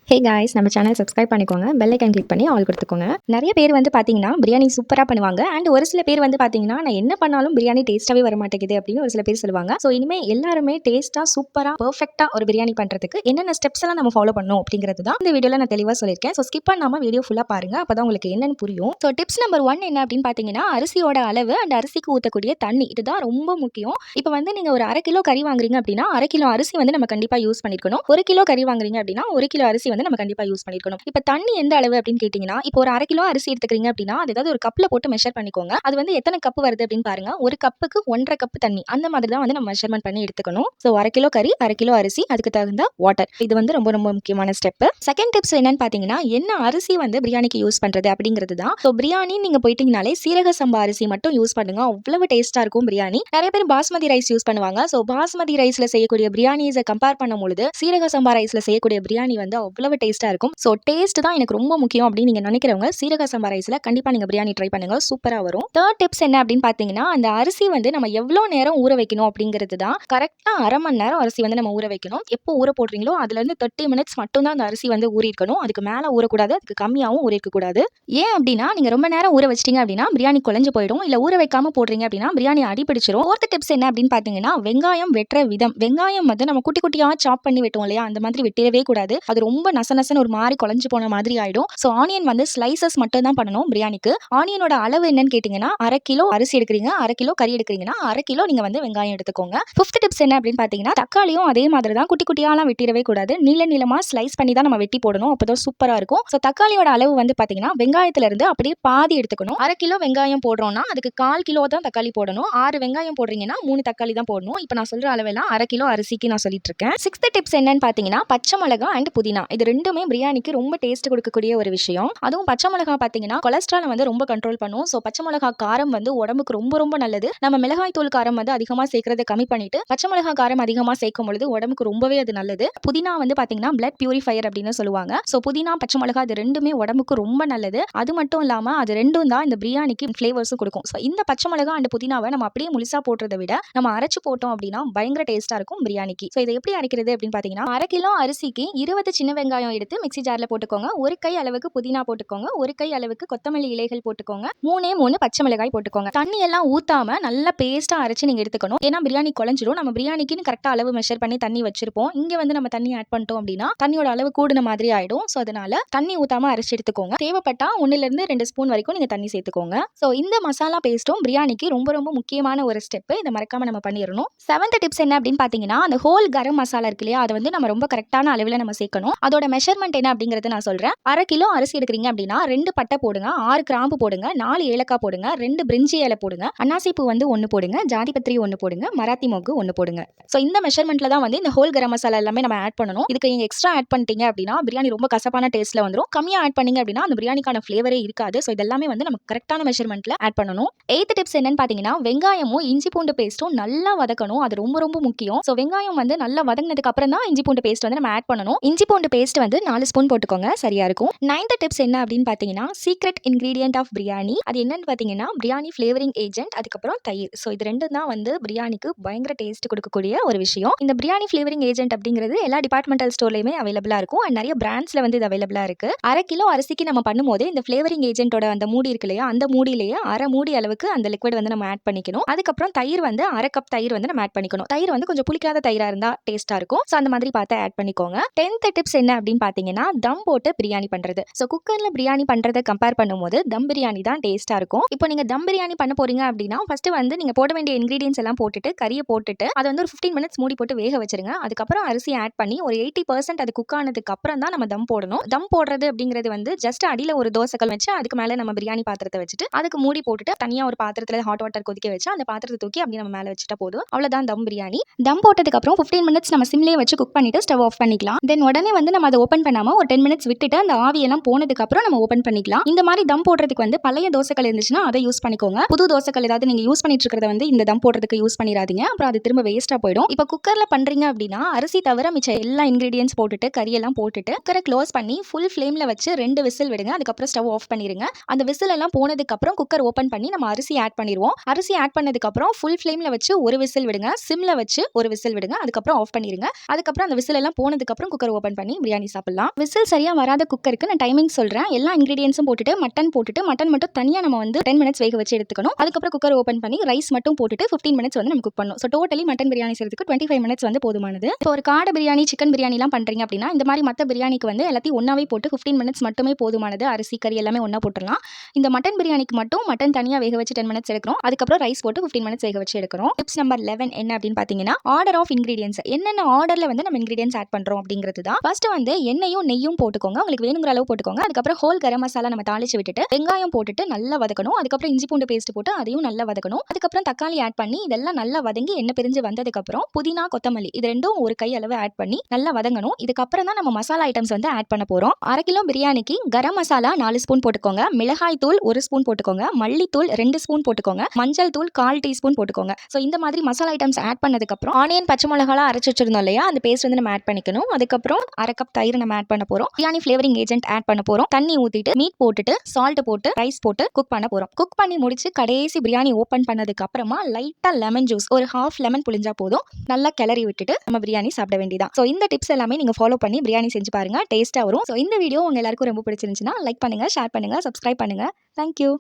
Hey guys, நம்ம channel subscribe பண்ணிக்கோங்க, bell icon click பண்ணி ஆல் கொடுத்துக்கோங்க. நிறைய பேர் வந்து பார்த்தீங்கன்னா பிரியாணி சூப்பராக பண்ணுவாங்க. அண்ட் ஒரு சில பேர் வந்து பார்த்தீங்கன்னா நான் என்ன பண்ணாலும் பிரியாணி டேஸ்ட்டாகவே வர மாட்டேங்குது அப்படின்னு ஒரு சில பேர் சொல்லுவாங்க. ஸோ இனிமேல் எல்லாருமே டேஸ்ட்டாக சூப்பராக பர்ஃபெக்டாக ஒரு பிரியாணி பண்ணுறதுக்கு என்னென்ன ஸ்டெப்ஸ் எல்லாம் நம்ம ஃபாலோ பண்ணணும் அப்படிங்கிறது தான் இந்த வீடியோவில் நான் தெளிவாக சொல்லியிருக்கேன். ஸோ ஸ்கிப் பண்ணாமல் வீடியோ ஃபுல்லாக பாருங்கள், அப்போ தான் உங்களுக்கு என்னென்னு புரியும். ஸோ டிப்ஸ் நம்பர் 1 என்ன அப்படின்னு பார்த்தீங்கன்னா அரிசியோட அளவு அண்ட் அரிசிக்கு ஊற்றக்கூடிய தண்ணி, இதுதான் ரொம்ப முக்கியம். இப்போ வந்து நீங்கள் ஒரு 1/2 கிலோ கறி வாங்குறீங்க அப்படின்னா 1/2 கிலோ அரிசி வந்து நம்ம கண்டிப்பாக யூஸ் பண்ணிருக்கணும். 1 கிலோ கறி வாங்குறீங்க அப்படின்னா 1 கிலோ அரிசி வந்து நம்ம கண்டிப்பாக யூஸ் பண்ணிருக்கணும். இப்ப தண்ணி எந்த அளவு அப்படின்னு கேட்டீங்கன்னா, இப்போ ஒரு 1/2 கிலோ அரிசி எடுத்துக்கிறீங்க அப்படின்னா அது ஏதாவது ஒரு கப்ல போட்டு மெஷர் பண்ணிக்கோங்க. அது வந்து எத்தனை கப் வருது அப்படின்னு பாருங்க. ஒரு கப்புக்கு 1.5 கப் தண்ணி, அந்த மாதிரி தான் வந்து நம்ம மெஷர்மெண்ட் பண்ணி எடுத்துக்கணும். ஸோ 1/2 கிலோ கறி, 1/2 கிலோ அரிசி, அதுக்கு தகுந்த வாட்டர். இது வந்து ரொம்ப ரொம்ப முக்கியமான ஸ்டெப். செகண்ட் டிப்ஸ் என்னன்னு பாத்தீங்கன்னா, என்ன அரிசி வந்து பிரியாணிக்கு யூஸ் பண்றது அப்படிங்கிறது தான். ஸோ பிரியாணி நீங்க போயிட்டீங்கனாலே சீரக சம்பா அரிசி மட்டும் யூஸ் பண்ணுங்க, அவ்வளவு டேஸ்டா இருக்கும் பிரியாணி. நிறைய பேர் பாஸ்மதி ரைஸ் யூஸ் பண்ணுவாங்க. ஸோ பாஸ்மதி ரைஸ்ல செய்யக்கூடிய பிரியாணிஸை கம்பேர் பண்ணும்பொழுது சீரக சம்பா ரைஸ்ல செய்யக்கூடிய பிரியாணி வந்து அவ்வளவு டேஸ்டா இருக்கும். ஸோ டேஸ்ட் தான் எனக்கு ரொம்ப முக்கியம் அப்படின்னு நீங்க நினைக்கிறவங்க சீரக சம்பா ரைஸ்ல கண்டிப்பா நீங்க பிரியாணி ட்ரை பண்ணுங்க, சூப்பரா வரும். தேர்ட் டிப்ஸ் என்ன அப்படின்னு பாத்தீங்கன்னா, அந்த அரிசி வந்து நம்ம எவ்வளவு நேரம் ஊற வைக்கணும் அப்படிங்கிறது தான். கரெக்டா 1/2 மணி நேரம் அரிசி வந்து நம்ம ஊற வைக்கணும். எப்போ ஊற போடுறீங்களோ அதுல இருந்து 30 மினிட்ஸ் மட்டும் தான் அந்த அரிசி வந்து ஊறி இருக்கணும். அதுக்கு மேல ஊறக்கூடாது, அதுக்கு கம்மியாவும் ஊறி இருக்க கூடாது. ஏன் அப்படின்னா நீங்க ரொம்ப நேரம் ஊற வச்சிட்டீங்க அப்படின்னா பிரியாணி குழஞ்சு போயிடும். இல்ல ஊற வைக்காம போடுறீங்க அப்படின்னா பிரியாணி அடிபிடிச்சிரும். ஃபோர்த் டிப்ஸ் என்ன அப்படின்னு பாத்தீங்கன்னா, வெங்காயம் வெட்டுற விதம். வெங்காயம் வந்து நம்ம குட்டி குட்டியா சாப் பண்ணி வெட்டுவோம் இல்லையா, அந்த மாதிரி வெட்டிடவே கூடாது. அது ரொம்ப நசநசன்னு ஒரு மாதிரி குழஞ்சு போன மாதிரி ஆயிடும். ஸோ ஆனியன் வந்து ஸ்லைசஸ் மட்டும் தான் பண்ணணும் பிரியாணிக்கு. ஆனியனோட அளவு என்னன்னு கேட்டீங்கன்னா, 1/2 கிலோ அரிசி எடுக்கிறீங்க, 1/2 கிலோ கறி எடுக்கிறீங்கன்னா 1/2 கிலோ நீங்க வந்து வெங்காயம் எடுத்துக்கோங்க. ஃபிஃப்த் டிப்ஸ் என்ன அப்படின்னு பாத்தீங்கன்னா, தக்காளியும் அதே மாதிரி தான் குட்டி குட்டியாலாம் வெட்டிடவே கூடாது. நீள நீளமா ஸ்லைஸ் பண்ணி தான் நம்ம வெட்டி போடணும், அப்பதான் சூப்பரா இருக்கும். ஸோ தக்காளியோட அளவு வந்து பாத்தீங்கன்னா வெங்காயத்துல இருந்து அப்படியே பாதி எடுத்துக்கணும். 1/2 கிலோ வெங்காயம் போடுறோம்னா அதுக்கு 1/4 கிலோ தான் தக்காளி போடணும். 6 வெங்காயம் போடுறீங்கன்னா 3 தக்காளி தான் போடணும். இப்போ நான் சொல்ற அளவெல்லாம் 1/2 கிலோ அரிசிக்கு நான் சொல்லிட்டு இருக்கேன். சிக்ஸ்த் டிப்ஸ் என்னன்னு பாத்தீங்கன்னா, பச்சை மிளகா அண்ட் புதினா, இது ரெண்டுமே பிரியாணிக்கு ரொம்ப டேஸ்ட் கொடுக்கக்கூடிய ஒரு விஷயம். அதுவும் பச்சை மிளகா பாத்தீங்கன்னா கொலஸ்ட்ரால் வந்து ரொம்ப கண்ட்ரோல் பண்ணும். ஸோ பச்சை மிளகா காரம் வந்து உடம்புக்கு ரொம்ப ரொம்ப நல்லது. நம்ம மிளகாய் தூள் காரம் வந்து அதிகமா சேர்க்கறத கம்மி பண்ணிட்டு பச்சை மிளகா காரம் அதிகமா சேர்க்கும் பொழுது உடம்புக்கு ரொம்பவே அது நல்லது. புதினா வந்து பாத்தீங்கன்னா பிளட் பியூரிஃபையர் அப்படின்னு சொல்லுவாங்க. ஸோ புதினா பச்சை மிளகா இது ரெண்டுமே உடம்புக்கு ரொம்ப நல்லது. அது மட்டும் இல்லாம அது ரெண்டும் தான் இந்த பிரியாணிக்கு ஃபிளேவர்ஸும் கொடுக்கும். ஸோ இந்த பச்சை மிளகா அண்ட் புதினாவை நம்ம அப்படியே முழுசா போடுறதை விட நம்ம அரைச்சு போட்டோம் அப்படின்னா பயங்கர டேஸ்டா இருக்கும் பிரியாணிக்கு. ஸோ இதை எப்படி அரைக்கிறது அப்படின்னு பாத்தீங்கன்னா, 1/2 கிலோ அரிசிக்கு 20 சின்ன வெங்காயம் எடுத்து மிக்ஸி ஜார்ல போட்டுக்கோங்க. ஒரு கை அளவுக்கு புதினா போட்டுக்கோங்க, ஒரு கை அளவுக்கு கொத்தமல்லி இலைகள் போட்டுக்கோங்க, 3 பச்சை மிளகாய் போட்டுக்கோங்க. தண்ணி எல்லாம் ஊத்தாம நல்லா பேஸ்டா அரைச்சு நீங்க எடுத்துக்கணும். ஏன்னா பிரியாணி குழஞ்சிரும். நம்ம பிரியாணிக்கு கரெக்டா அளவு மெஷர் பண்ணி தண்ணி வச்சிருப்போம். இங்க வந்து நம்ம தண்ணி ஆட் பண்ணிட்டோம் அப்படின்னா தண்ணியோட அளவு கூடுன மாதிரி ஆயிடும். ஸோ அதனால தண்ணி ஊத்தாம அரைச்சு எடுத்துக்கோங்க. தேவைப்பட்டா 1 இருந்து 2 ஸ்பூன் வரைக்கும் நீங்க தண்ணி சேர்த்துக்கோங்க. ஸோ இந்த மசாலா பேஸ்ட்டும் பிரியாணிக்கு ரொம்ப ரொம்ப முக்கியமான ஒரு ஸ்டெப். இதை மறக்காம நம்ம பண்ணிடணும். செவன்த் டிப்ஸ் என்ன அப்படின்னு பாத்தீங்கன்னா, அந்த ஹோல் கரம் மசாலா இருக்கு இல்லையா, அதை வந்து நம்ம ரொம்ப கரெக்டான அளவில் நம்ம சேர்க்கணும். அதோட மெஷர்மெண்ட் என்ன அப்படிங்கறத நான் சொல்றேன். 1/2 கிலோ அரிசி எடுக்கிறீங்க அப்படின்னா 2 பட்டை போடுங்க, 6 கிராம்பு போடுங்க, 4 ஏலக்காய் போடுங்க, 2 பிரிஞ்சி இலை போடுங்க, அன்னாசி பூ வந்து 1 போடுங்க, ஜாதி பத்திரி 1 போடுங்க, மராத்தி மொக்கு 1 போடுங்க. ஸோ இந்த மெஷர்மெண்ட்ல தான் வந்து இந்த ஹோல் கரம் மசாலா எல்லாமே நம்ம ஆட் பண்ணணும். இதுக்கு நீங்க எக்ஸ்ட்ரா ஆட் பண்ணிட்டீங்க அப்படின்னா பிரியாணி ரொம்ப கசப்பான டேஸ்ட்ல வந்துடும். கம்மியா ஆட் பண்ணீங்க அப்படின்னா அந்த பிரியாணிக்கான ஃபிளேவரே இருக்காது. ஸோ இதெல்லாமே வந்து நம்ம கரெக்டான மெஷர்மெண்ட்ல ஆட் பண்ணணும். எய்த் டிப்ஸ் என்னன்னு பாத்தீங்கன்னா, வெங்காயமும் இஞ்சி பூண்டு பேஸ்ட்டும் நல்லா வதக்கணும். அது ரொம்ப ரொம்ப முக்கியம். ஸோ வெங்காயம் வந்து நல்லா வதங்கினதுக்கு அப்புறம் தான் இஞ்சி பூண்டு பேஸ்ட் வந்து நம்ம ஆட் பண்ணணும். இஞ்சி பூண்டு பேஸ்ட் வந்து 4 ஸ்பூன் போட்டுக்கோங்க, சரியா இருக்கும். நைன்த் டிப்ஸ் என்ன அப்படின்னு பாத்தீங்கன்னா, சீக்ரெட் இன்கிரீடியன்ட் ஆஃப் பிரியாணி. அது என்னன்னு பாத்தீங்கன்னா பிரியாணி ஃபிளேவரிங் ஏஜென்ட், அதுக்கப்புறம் தயிர். ஸோ இது ரெண்டும் தான் வந்து பிரியாணிக்கு பயங்கர டேஸ்ட் கொடுக்கக்கூடிய ஒரு விஷயம். இந்த பிரியாணி ஃபிளேவரிங் ஏஜென்ட் அப்படிங்கிறது எல்லா டிபார்ட்மெண்டல் ஸ்டோர்லயுமே அவைலபிளா இருக்கும். அண்ட் நிறைய பிராண்ட்ஸ்ல வந்து இது அவைலபிளா இருக்கு. 1/2 கிலோ அரிசிக்கு நம்ம பண்ணும்போது இந்த ஃபிளேவரிங் ஏஜென்ட்டோட அந்த மூடி இருக்கு இல்லையா, அந்த மூடியிலேயே 1/2 மூடி அளவுக்கு அந்த லிக்விட் வந்து நம்ம ஆட் பண்ணிக்கணும். அதுக்கப்புறம் தயிர் வந்து 1/2 கப் தயிர் வந்து நம்ம ஆட் பண்ணிக்கணும். தயிர் வந்து கொஞ்சம் புளிக்காத தயிரா இருந்தா டேஸ்டா இருக்கும். ஸோ அந்த மாதிரி பார்த்து ஆட் பண்ணிக்கோங்க. 10th டிப்ஸ் என்ன அப்படின்னு பாத்தீங்கன்னா, தம் போட்டு பிரியாணி பண்றது. ஸோ குக்கர்ல பிரியாணி பண்றதை கம்பேர் பண்ணும்போது தம் பிரியாணி தான் டேஸ்டா இருக்கும். இப்போ நீங்க தம் பிரியாணி பண்ண போறீங்க அப்படின்னா ஃபர்ஸ்ட் வந்து நீங்க போட வேண்டிய இன்கிரீடியன்ஸ் எல்லாம் போட்டுட்டு கறியை போட்டுட்டு அதை வந்து ஒரு 15 மினிட்ஸ் மூடி போட்டு வேக வச்சிருங்க. அதுக்கப்புறம் அரிசி ஆட் பண்ணி ஒரு 80% அது குக் ஆனதுக்கு அப்புறம் தான் நம்ம தம் போடணும். தம் போடுறது அப்படிங்கிறது வந்து ஜஸ்ட் அடியில ஒரு தோசைக்கல் வச்சு அதுக்கு மேல நம்ம பிரியாணி பாத்திரத்தை வச்சுட்டு அதுக்கு மூடி போட்டுட்டு தனியா ஒரு பாத்திரத்துல ஹாட் வாட்டர் கொதிக்க வச்சு அந்த பாத்திரத்தை தூக்கி அப்படி நம்ம மேல வச்சுட்டா போதும். அவ்வளவுதான் தம் பிரியாணி. தம் போட்டதுக்கு அப்புறம் 15 மினிட்ஸ் நம்ம சிம்லயே வச்சு குக் பண்ணிட்டு ஸ்டவ் ஆஃப் பண்ணிக்கலாம். தென் உடனே வந்து நம்ம அதை ஓபன் பண்ணாம ஒரு 10 மினிட்ஸ் விட்டுட்டு அந்த ஆவியெல்லாம் போனதுக்கு அப்புறம் நம்ம ஓபன் பண்ணிக்கலாம். இந்த மாதிரி தம் போடுறதுக்கு வந்து பழைய தோசைக்கல் இருந்துச்சுன்னா அதை யூஸ் பண்ணிக்கோங்க. புது தோசைக்கல் ஏதாவது நீங்க யூஸ் பண்ணிட்டு இருக்கிறத வந்து இந்த தம் போடுறதுக்கு யூஸ் பண்ணிடாதீங்க, அப்புறம் அது திரும்ப வேஸ்டா போயிடும். இப்போ குக்கர்ல பண்றீங்க அப்படின்னா அரிசி தவிர மிச்ச எல்லா இன்கிரீடியன்ஸ் போட்டுட்டு கறியெல்லாம் போட்டுட்டு குக்கரை க்ளோஸ் பண்ணி ஃபுல் ஃப்ளேம்ல வச்சு 2 விசில் விடுங்க. அதுக்கப்புறம் ஸ்டவ் ஆஃப் பண்ணிருங்க. அந்த விசில் எல்லாம் போனதுக்கு அப்புறம் குக்கர் ஓபன் பண்ணி நம்ம அரிசி ஆட் பண்ணிடுவோம். அரிசி ஆட் பண்ணதுக்கு அப்புறம் ஃபுல் ஃப்ளேம்ல வச்சு ஒரு விசில் விடுங்க, சிம்ல வச்சு ஒரு விசில் விடுங்க, அதுக்கப்புறம் ஆஃப் பண்ணிருங்க. அதுக்கப்புறம் அந்த விசில் எல்லாம் போனதுக்கு அப்புறம் குக்கர் ஓபன் பண்ணி பிரியாணி பிரியாணி சாப்பிடலாம். விசில் சரியா வராத குக்கருக்கு நான் டைமிங் சொல்றேன். எல்லா இன்கிரீடியன்ஸும் போட்டுட்டு மட்டன் மட்டும் தனியா நம்ம வந்து 10 மினிட்ஸ் வேக வச்சு எடுத்துக்கணும். அதுக்கப்புறம் குக்கர் ஓப்பன் பண்ணி ரைஸ் மட்டும் போட்டுட்டு 15 மினிட்ஸ் வந்து நம்ம குக் பண்ணணும். ஸோ டோட்டலி மட்டன் பிரியாணி செய்யறதுக்கு 25 மினிட்ஸ் வந்து போதுமானது. இப்போ ஒரு காடை பிரியாணி, சிக்கன் பிரியாணிலாம் பண்றீங்க அப்படின்னா இந்த மாதிரி மற்ற பிரியாணிக்கு வந்து எல்லாத்தையும் ஒன்னாவே போட்டு 15 மினிட்ஸ் மட்டுமே போதுமானது. அரிசி கறி எல்லாமே ஒன்னா போட்டுடலாம். இந்த மட்டன் பிரியாணிக்கு மட்டும் மட்டன் தனியா வேக வச்சு 10 மினிட்ஸ் எடுக்கிறோம். அதுக்கப்புறம் ரைஸ் போட்டு 15 மினிட்ஸ் வேக வச்சு எடுக்கிறோம். டிப்ஸ் நம்பர் 11 என்ன அப்படின்னு பார்த்தீங்கன்னா, ஆர்டர் ஆஃப் இன்கிரீடியன்ஸ். என்னென்ன ஆர்டர்ல வந்து நம்ம இன்கிரீடியன்ஸ் ஆட் பண்றோம் அப்படிங்கிறது தான். ஃபர்ஸ்ட் வந்து எண்ணெயும் நெய்யும் போட்டுக்கோங்க. உங்களுக்கு வேணுங்கிற அளவு போட்டுக்கோங்க. அதுக்கப்புறம் ஹோல் கரம் மசாலா நம்ம தாளிச்சு விட்டுட்டு வெங்காயம் போட்டுட்டு நல்லா வதக்கணும். அதுக்கப்புறம் இஞ்சி பூண்டு பேஸ்ட் போட்டு அதையும் நல்லா வதக்கணும். அதுக்கப்புறம் தக்காளி ஆட் பண்ணி இதெல்லாம் நல்லா வதங்கி எண்ணெய் பிரிஞ்சு வந்ததுக்கப்புறம் புதினா, கொத்தமல்லி இது ரெண்டும் ஒரு கை அளவு ஆட் பண்ணி நல்லா வதங்கணும். இதுக்கப்புறம் தான் நம்ம மசாலா ஐட்டம்ஸ் வந்து ஆட் பண்ண போறோம். 1/2 கிலோ பிரியாணிக்கு கரம் மசாலா 4 ஸ்பூன் போட்டுக்கோங்க. மிளகாய் தூள் 1 ஸ்பூன் போட்டுக்கோங்க. மல்லித்தூள் 2 ஸ்பூன் போட்டுக்கோங்க. மஞ்சள் தூள் 1/4 டீஸ்பூன் போட்டுக்கோங்க. ஸோ இந்த மாதிரி மசாலா ஐட்டம்ஸ் ஆட் பண்ணதுக்கப்புறம் ஆனியன், பச்சை மிளகாலாம் அரைச்சு வச்சிருந்தோம் இல்லையா, அந்த பேஸ்ட் வந்து நம்ம ஆட் பண்ணிக்கணும். அதுக்கப்புறம் 1/2 கப் தயிர் நம்ம ஆட் பண்ண போறோம். பிரியாணி ஃபிளேவரிங் ஏஜென்ட் ஆட் பண்ண போறோம். தண்ணி ஊத்திட்டு மீட் போட்டுட்டு சால்ட் போட்டு ரைஸ் போட்டு குக் பண்ண போறோம். குக் பண்ணி முடிச்சு கடைசி பிரியாணி ஓபன் பண்ணதுக்கு அப்புறமா லைட்டா லெமன் ஜூஸ் ஒரு ஹாஃப் லெமன் புளிஞ்சா போதும். நல்லா கிளறி விட்டுட்டு நம்ம பிரியாணி சாப்பிட வேண்டியதான். ஸோ இந்த டிப்ஸ் எல்லாமே நீங்க ஃபாலோ பண்ணி பிரியாணி செஞ்சு பாருங்க. டேஸ்டா வரும். ஸோ இந்த வீடியோ உங்க எல்லாருக்கும் ரொம்ப பிடிச்சிருந்துச்சுன்னா லைக் பண்ணுங்க, ஷேர் பண்ணுங்க, சப்ஸ்கிரைப் பண்ணுங்க. தேங்க்யூ.